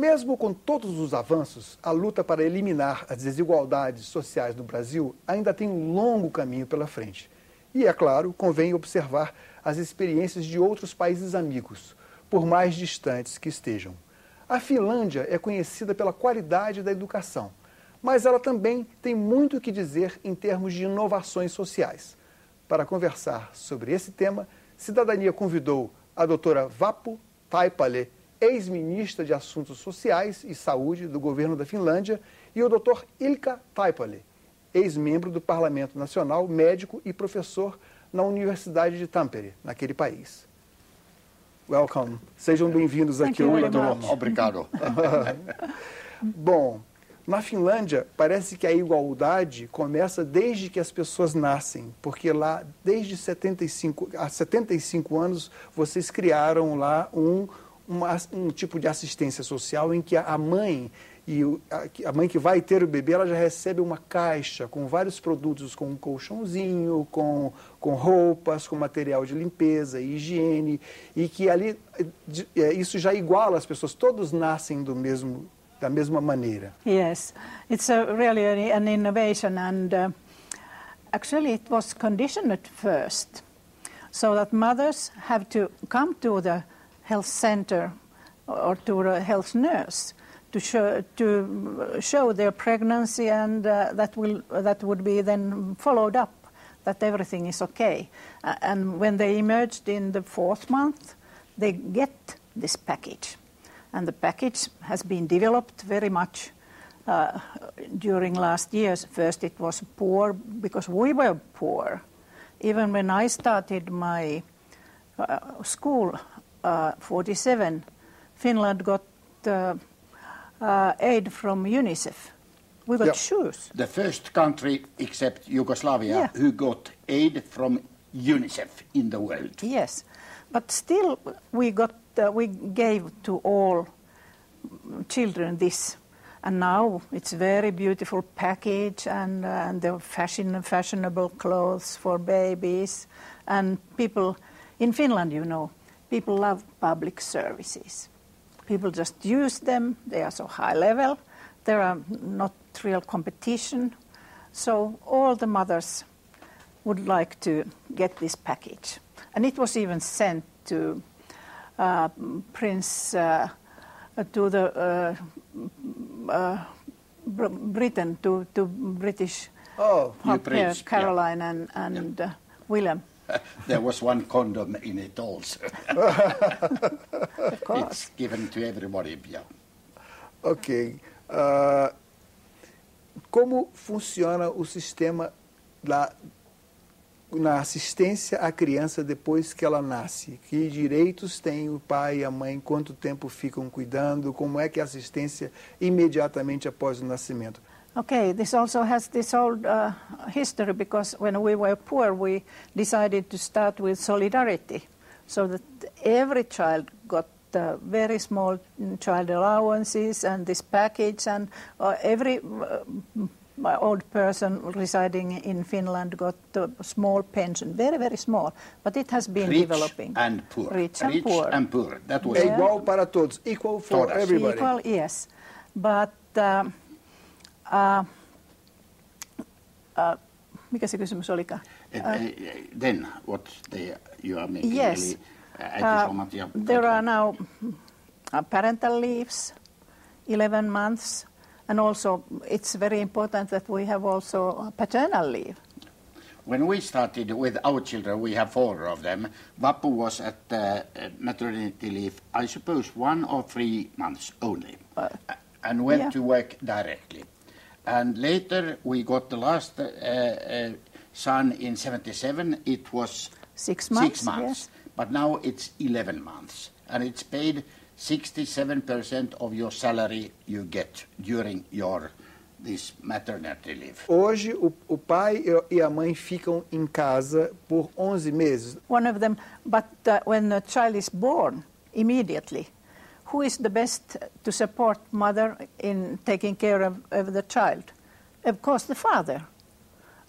Mesmo com todos os avanços, a luta para eliminar as desigualdades sociais no Brasil ainda tem um longo caminho pela frente. E, é claro, convém observar as experiências de outros países amigos, por mais distantes que estejam. A Finlândia é conhecida pela qualidade da educação, mas ela também tem muito o que dizer em termos de inovações sociais. Para conversar sobre esse tema, Cidadania convidou a doutora Vappu Taipale, ex-ministra de Assuntos Sociais e Saúde do governo da Finlândia, e o Dr. Ilkka Taipale, ex-membro do Parlamento Nacional, médico e professor na Universidade de Tampere, naquele país. Welcome. Sejam bem-vindos aqui ao programa. Obrigado. Bom, na Finlândia, parece que a igualdade começa desde que as pessoas nascem, porque lá, desde 75 anos, vocês criaram lá um tipo de assistência social em que a mãe que vai ter o bebê, ela já recebe uma caixa com vários produtos, com um colchãozinho, com roupas, com material de limpeza e higiene, e que ali isso já iguala as pessoas, todos nascem da mesma maneira. Yes, it's really an innovation, and actually it was conditioned at first, so that mothers have to come to the health center or to the health nurse to show their pregnancy, and that would be then followed up, that everything is okay. And when they emerged in the 4th month, they get this package. And the package has been developed very much during last years. First it was poor because we were poor. Even when I started my school, 47, Finland got aid from UNICEF. We got shoes. The first country except Yugoslavia who got aid from UNICEF in the world. Yes, but still we gave to all children this, and now it's very beautiful package, and the fashionable clothes for babies, and people in Finland, people love public services. People just use them. They are so high level. There are not real competition. So all the mothers would like to get this package. And it was even sent to Prince, to the Britain, to British Prince, Caroline and William. There was one condom in it also. Of course. It's given to everybody. Yeah. Ok. Como funciona o sistema na assistência à criança depois que ela nasce? Que direitos tem o pai e a mãe? Quanto tempo ficam cuidando? Como é que é a assistência imediatamente após o nascimento? Okay, this also has this old history, because when we were poor, we decided to start with solidarity, so that every child got very small child allowances and this package, and every old person residing in Finland got a small pension, very, very small, but it has been developing. And poor. Rich and poor. And poor. That was igual para todos, equal for everybody. Equal, yes, but mikä se kysymys olikaan? Then what you are making? Yes, there are now parental leaves, 11 months, and also it's very important that we have also paternal leave. When we started with our children, we have 4 of them. Vappu was at maternity leave, I suppose 1 or 3 months only, and went to work directly. And later we got the last son in 77. It was 6 months. 6 months. Yes. But now it's 11 months. And it's paid 67% of your salary you get during this maternity leave. Hoje o pai e a mãe ficam em casa por 11 meses. One of them, but when a child is born, immediately, who is the best to support mother in taking care of the child? Of course, the father.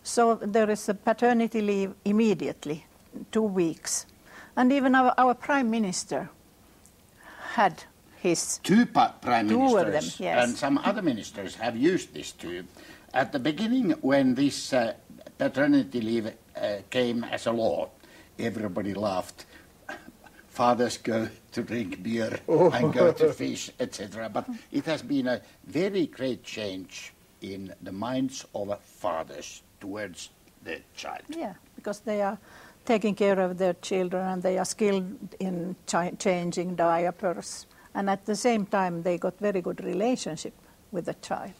So there is a paternity leave immediately, 2 weeks. And even our Prime Minister had his... Prime Two of ministers them, yes. and some other ministers have used this too. At the beginning, when this paternity leave came as a law, everybody laughed. Fathers go to drink beer and go to fish, etc. But it has been a very great change in the minds of fathers towards the child. Yeah, because they are taking care of their children and they are skilled in changing diapers. And at the same time, they got very good relationship with the child.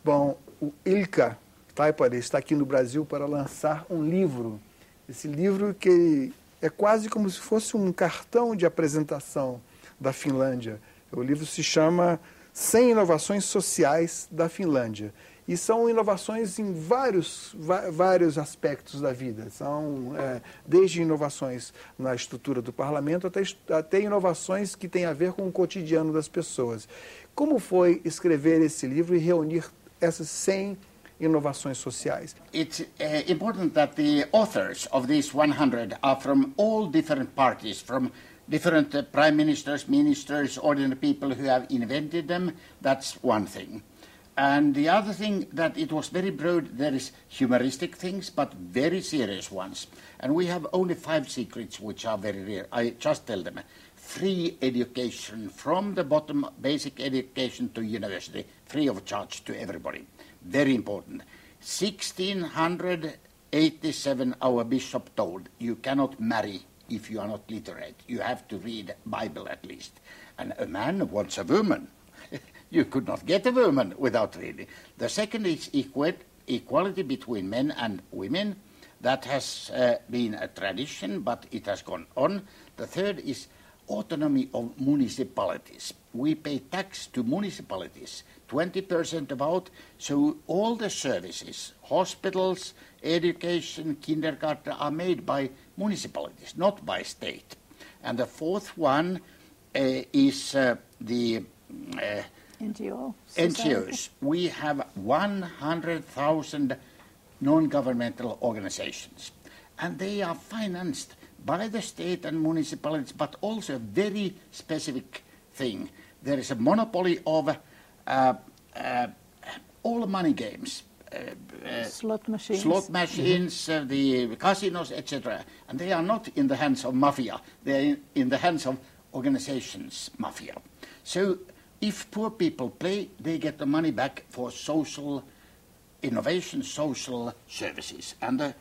Bom, o Ilkka Taipale está aqui no Brasil para lançar um livro. Esse livro que é quase como se fosse um cartão de apresentação da Finlândia. O livro se chama 100 Inovações Sociais da Finlândia. E são inovações em vários aspectos da vida. São desde inovações na estrutura do parlamento até inovações que têm a ver com o cotidiano das pessoas. Como foi escrever esse livro e reunir essas 100 inovações sociais? It's important that the authors of these 100 are from all different parties, from different prime ministers, ministers, ordinary people who have invented them. That's one thing. And the other thing, that it was very broad. There is humoristic things, but very serious ones. And we have only 5 secrets, which are very rare. I just tell them. Free education from the bottom, basic education to university, free of charge to everybody. Very important. 1687, our bishop told, you cannot marry if you are not literate. You have to read Bible at least. And a man wants a woman. You could not get a woman without reading. The second is equality between men and women. That has been a tradition, but it has gone on. The third is autonomy of municipalities. We pay tax to municipalities, 20% about, so all the services, hospitals, education, kindergarten, are made by municipalities, not by state. And the fourth one is the NGOs. We have 100,000 non-governmental organizations, and they are financed by the state and municipalities, but also a very specific thing. There is a monopoly of all money games. Slot machines. The casinos, etc. And they are not in the hands of mafia. They are in the hands of organizations, mafia. So if poor people play, they get the money back for social innovation, social services. And the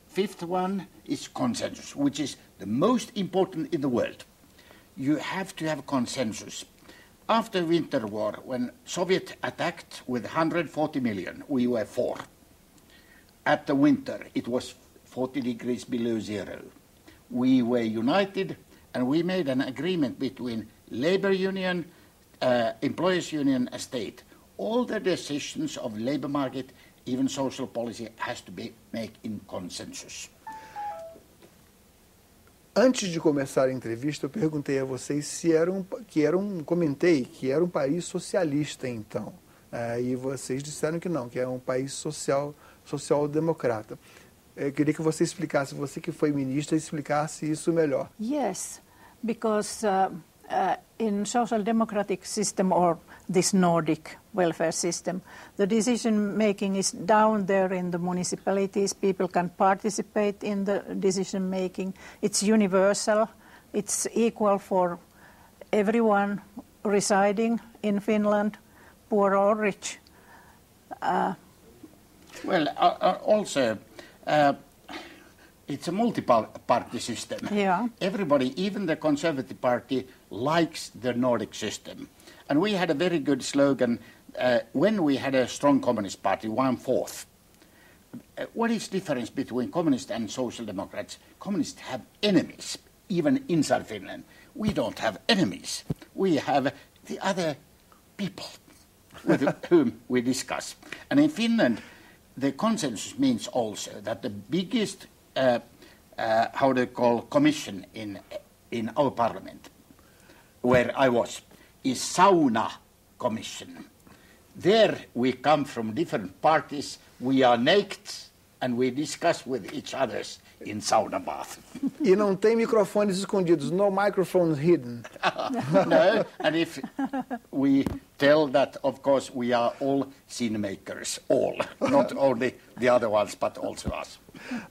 fifth one is consensus, which is the most important in the world. You have to have consensus. After Winter War, when Soviet attacked with 140 million, we were 4. At the winter, it was 40 degrees below zero. We were united, and we made an agreement between labor union, employers union, and state. All the decisions of labor market, even social policy, has to be made in consensus. Antes de começar a entrevista, eu perguntei a vocês comentei que era um país socialista, então. E vocês disseram que não, que é um país social-democrata. Eu queria que você explicasse, você que foi ministra, explicasse isso melhor. Yes, because in social democratic system or this Nordic welfare system, the decision making is down there in the municipalities. People can participate in the decision making. It's universal. It's equal for everyone residing in Finland, poor or rich. It's a multi-party system. Yeah. Everybody, even the Conservative Party, likes the Nordic system. And we had a very good slogan when we had a strong Communist Party, 1/4. What is the difference between Communists and Social Democrats? Communists have enemies, even inside Finland. We don't have enemies. We have the other people with whom we discuss. And in Finland, the consensus means also that the biggest commission in our parliament, where I was, is sauna commission. There we come from different parties, we are naked, and we discuss with each other in sauna bath. E não tem microfones escondidos, no microphones hidden. No, and if we tell that, of course, we are all scene makers, all, not only the other ones, but also us.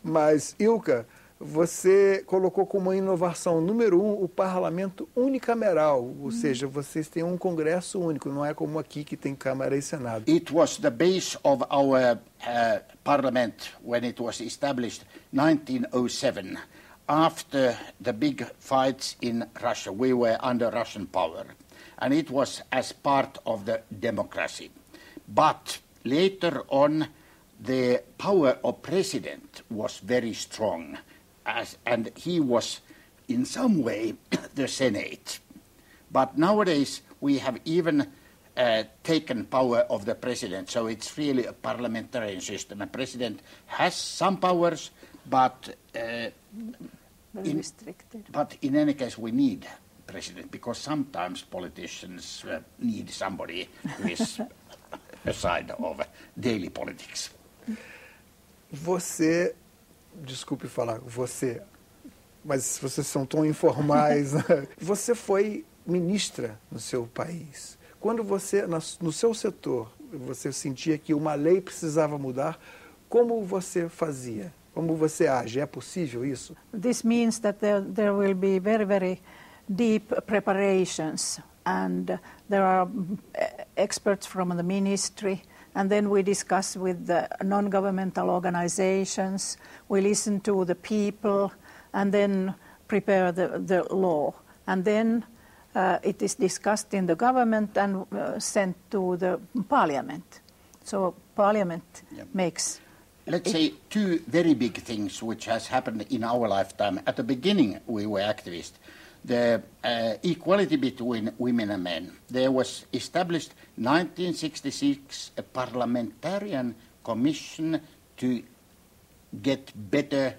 Mas, Ilkka, você colocou como inovação número 1 o parlamento unicameral, ou seja, vocês têm um congresso único, não é como aqui que tem Câmara e Senado. It was the base of our parliament when it was established 1907. After the big fights in Russia, we were under Russian power, and it was as part of the democracy. But later on, the power of president was very strong, and he was in some way the Senate. But nowadays we have even taken power of the president, so it's really a parliamentarian system. A president has some powers, but restricted. But in any case we need president, because sometimes politicians need somebody who is aside of daily politics. Você, desculpe falar você, mas vocês são tão informais. Você foi ministra no seu país. Quando você, no seu setor, você sentia que uma lei precisava mudar, como você fazia? Como você age? É possível isso? This means that there will be very, very deep preparations, and there are experts from the ministry, and then we discuss with the non-governmental organizations, we listen to the people, and then prepare the law. And then it is discussed in the government and sent to the parliament. So parliament makes... Let's say two very big things which has happened in our lifetime. At the beginning we were activists. The equality between women and men. There was established 1966 a parliamentarian commission to get better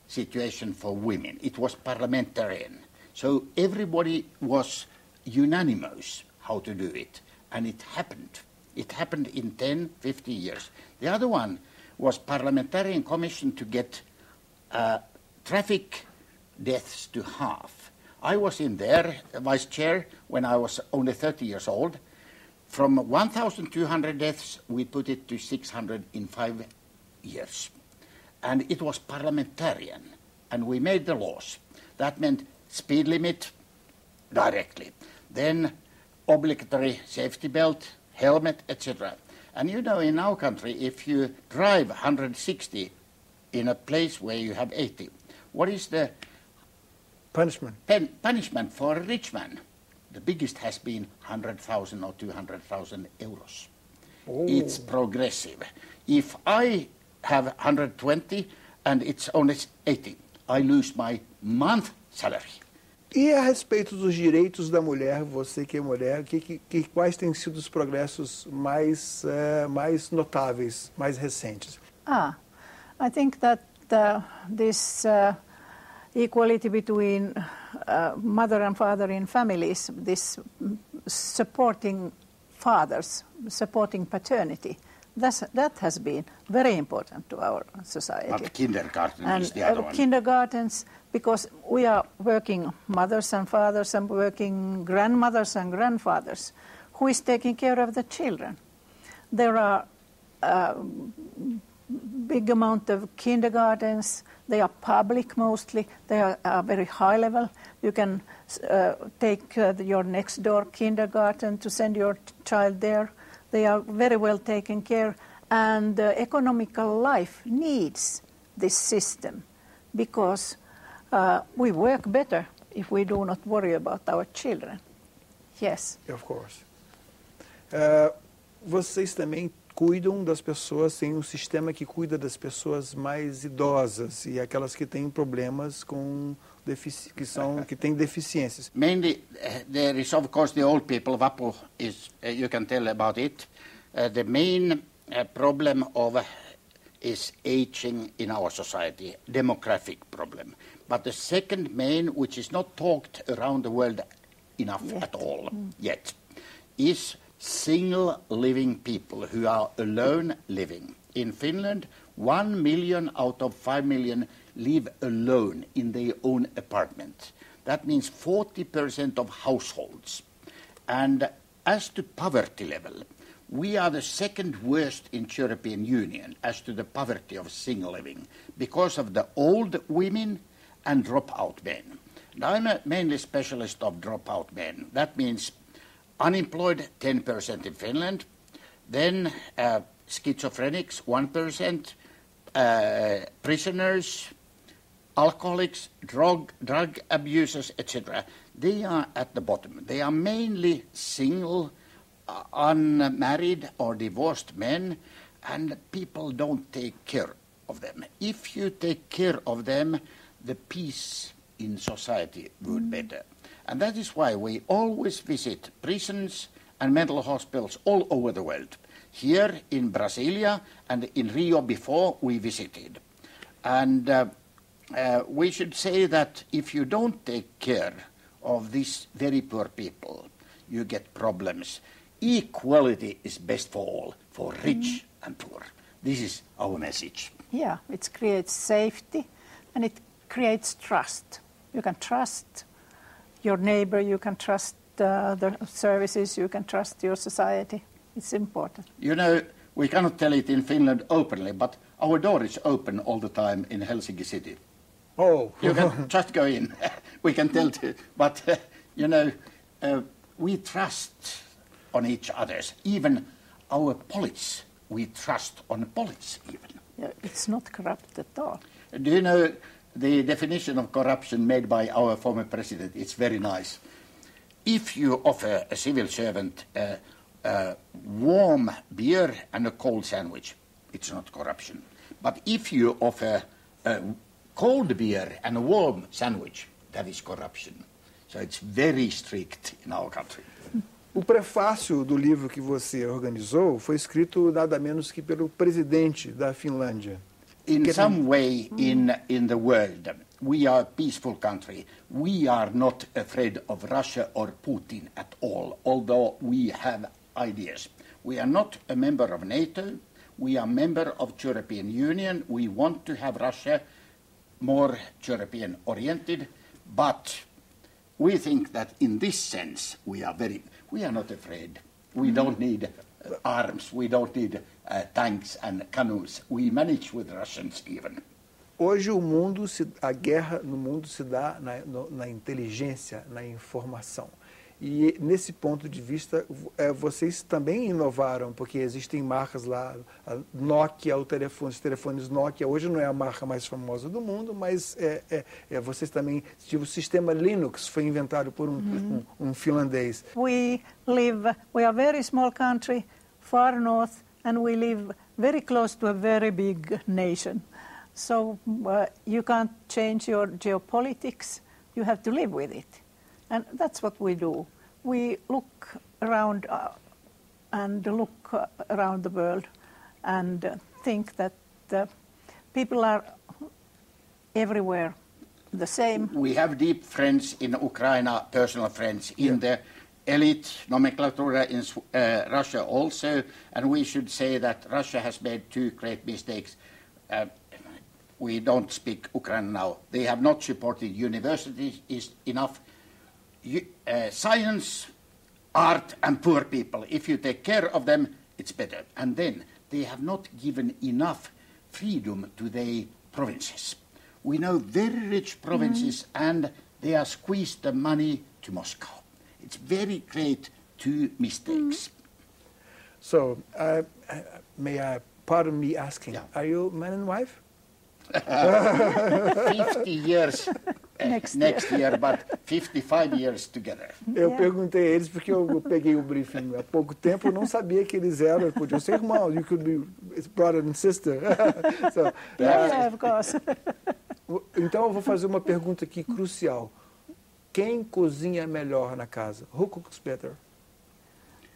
situation for women. It was parliamentarian. So everybody was unanimous how to do it. And it happened. It happened in 10, 15 years. The other one was parliamentarian commission to get traffic deaths to half. I was in there, vice chair, when I was only 30 years old. From 1,200 deaths, we put it to 600 in 5 years. And it was parliamentarian, and we made the laws. That meant speed limit directly. Then obligatory safety belt, helmet, etc. And you know, in our country, if you drive 160 in a place where you have 80, what is the punishment? Punishment for a rich man? The biggest has been 100,000 or 200,000 euros. Oh. It's progressive. If I have 120 and it's only 80, I lose my month salary. E a respeito dos direitos da mulher, você que é mulher, quais têm sido os progressos mais notáveis, mais recentes? I think that this equality between mother and father in families, this supporting fathers, supporting paternity, that has been very important to our society. But kindergarten is the other one. Kindergartens, because we are working mothers and fathers and working grandmothers and grandfathers. Who is taking care of the children? There are big amount of kindergartens. They are public mostly. They are very high level. You can take your next door kindergarten to send your child there. They are very well taken care, and economical life needs this system because we work better if we do not worry about our children. Yes. Of course. Vocês também cuidam das pessoas, tem um sistema que cuida das pessoas mais idosas e aquelas que têm problemas com que têm deficiências. Mainly, there is of course the old people. Vappu is, you can tell about it. The main problem is aging in our society, demographic problem. But the second main, which is not talked around the world enough at all yet, is single living people who are alone living. In Finland, 1 million out of 5 million live alone in their own apartment. That means 40% of households. And as to poverty level, we are the second worst in European Union as to the poverty of single living because of the old women and dropout men. And I'm a mainly specialist of dropout men. That means unemployed 10% in Finland, then schizophrenics 1%, prisoners, alcoholics, drug abusers, etc. They are at the bottom. They are mainly single, unmarried or divorced men, and people don't take care of them. If you take care of them, the peace in society would be better. And that is why we always visit prisons and mental hospitals all over the world. Here in Brasilia and in Rio before we visited. And we should say that if you don't take care of these very poor people, you get problems. Equality is best for all, for rich and poor. This is our message. Yeah, it creates safety and it creates trust. You can trust your neighbor, you can trust the services, you can trust your society. It's important. You know, we cannot tell it in Finland openly, but our door is open all the time in Helsinki city. Oh. You can just go in. We can tell you. But, you know, we trust on each other. Even our police, we trust on police even. Yeah, it's not corrupt at all. Do you know the definition of corruption made by our former president? It's very nice. If you offer a civil servant warm beer and a cold sandwich, it's not corruption. But if you offer cold beer and a warm sandwich, that is corruption. So it's very strict in our country. O prefácio do livro que você organizou foi escrito nada menos que pelo presidente da Finlândia. In some way in the world, we are a peaceful country. We are not afraid of Russia or Putin at all, although we have ideas. We are not a member of NATO. We are a member of the European Union. We want to have Russia more European-oriented, but we think that in this sense we are not afraid. We don't need arms. We don't need tanks and canoes. We manage with Russians even. Hoje a guerra no mundo se dá na inteligência, na informação. E nesse ponto de vista, vocês também inovaram, porque existem marcas lá, a Nokia, os telefones Nokia, hoje não é a marca mais famosa do mundo, mas vocês também, o sistema Linux foi inventado por um finlandês. We are a very small country, far north, and we live very close to a very big nation. So you can't change your geopolitics, you have to live with it. And that's what we do. We look around around the world and think that people are everywhere the same. We have deep friends in Ukraine, personal friends in the elite nomenclature in Russia also, and we should say that Russia has made two great mistakes. We don't speak Ukraine now. They have not supported universities enough. Science, art and poor people, if you take care of them, it's better. And then they have not given enough freedom to their provinces. We know very rich provinces and they are squeezed the money to Moscow. It's very great two mistakes. So, pardon me asking, are you man and wife? 50 years next year, but 55 years together. Eu perguntei a eles porque eu peguei o briefing há pouco tempo, eu não sabia que eles podiam ser irmãos. You could be brother and sister. So, yeah, of course. Então eu vou fazer uma pergunta aqui crucial. Quem cozinha melhor na casa? Who cooks better?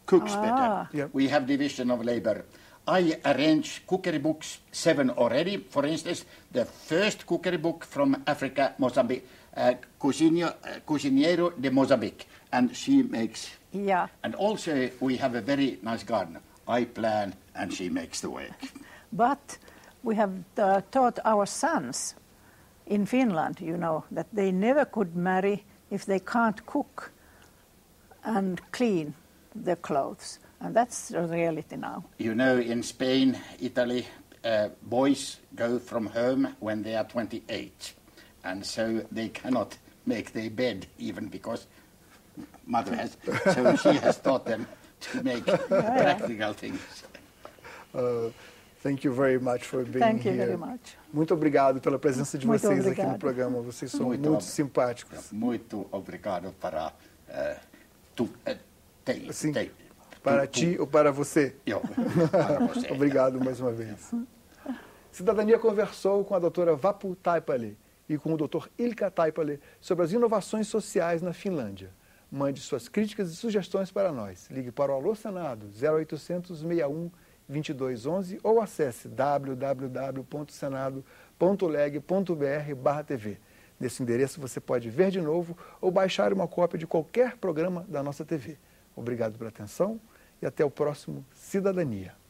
Cooks better. Yeah. We have division of labor. I arrange cookery books, 7 already. For instance, the first cookery book from Africa, Mozambique, Cozinheiro de Mozambique, and she makes. Yeah. And also we have a very nice garden. I plan and she makes the work. But we have taught our sons in Finland, you know, that they never could marry if they can't cook and clean their clothes. And that's the reality now. You know, in Spain, Italy, boys go from home when they are 28. And so they cannot make their bed even because mother has. So she has taught them to make practical things. Thank you very much for being Thank you here. very much. Muito obrigado pela presença de Muito vocês obrigado. aqui no programa. Vocês são muito simpáticos. Muito obrigado para Sim, para ti ou para você. Eu, para você. Obrigado mais uma vez. Cidadania conversou com a doutora Vappu Taipale e com o doutor Ilkka Taipale sobre as inovações sociais na Finlândia. Mande suas críticas e sugestões para nós. Ligue para o Alô Senado 0800 61 2211 ou acesse www.senado.leg.br/TV. Nesse endereço você pode ver de novo ou baixar uma cópia de qualquer programa da nossa TV. Obrigado pela atenção e até o próximo Cidadania.